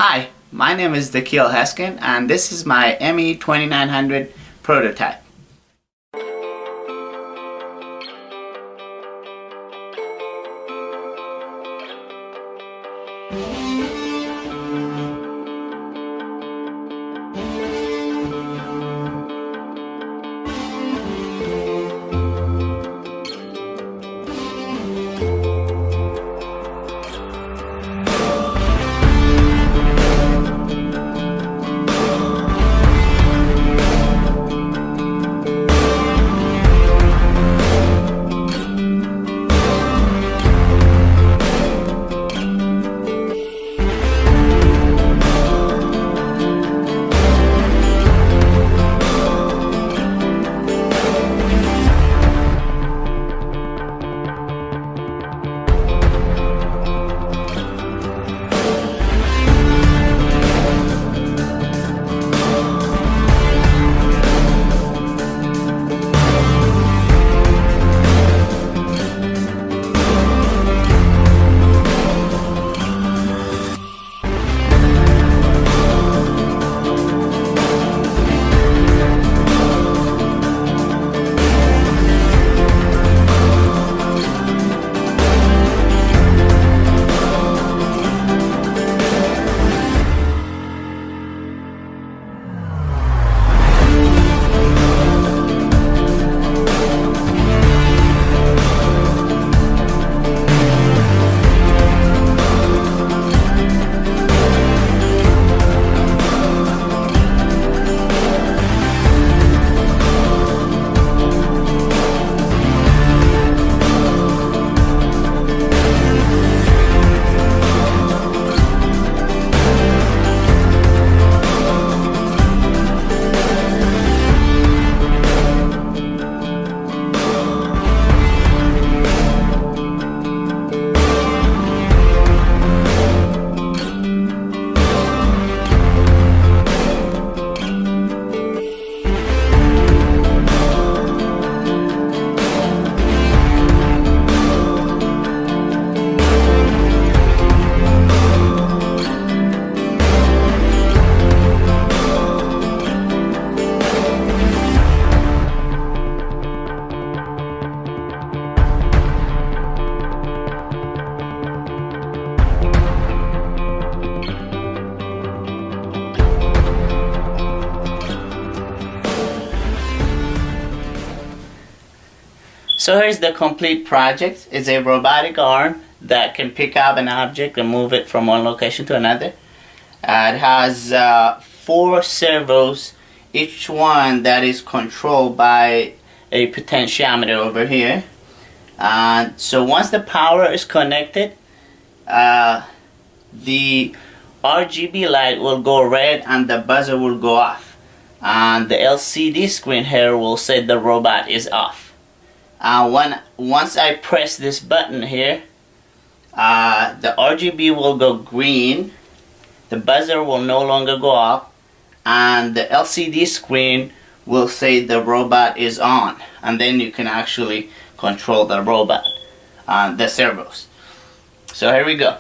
Hi, my name is Dakil Heskin and this is my ME 2900 prototype. So here's the complete project. It's a robotic arm that can pick up an object and move it from one location to another. It has 4 servos, each one that is controlled by a potentiometer over here. So once the power is connected, the RGB light will go red and the buzzer will go off. And the LCD screen here will say the robot is off. Once I press this button here, the RGB will go green, the buzzer will no longer go off, and the LCD screen will say the robot is on, and then you can actually control the robot, the servos. So here we go.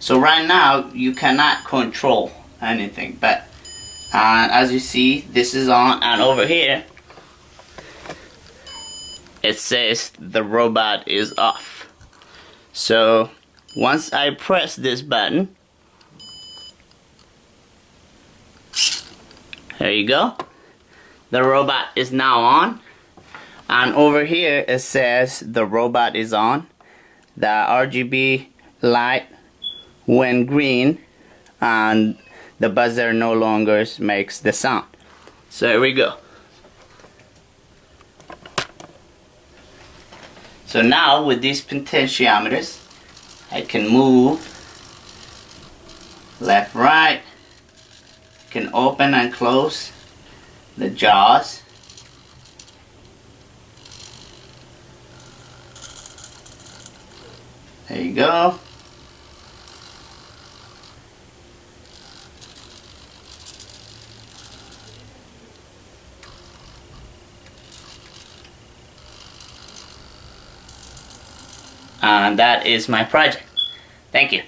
So right now you cannot control anything, but as you see, this is on, and over here it says the robot is off. So once I press this button, there you go, the robot is now on, and over here it says the robot is on. The RGB light went green and the buzzer no longer makes the sound. So here we go. So now with these potentiometers I can move left, right, I can open and close the jaws. There you go. And that is my project. Thank you.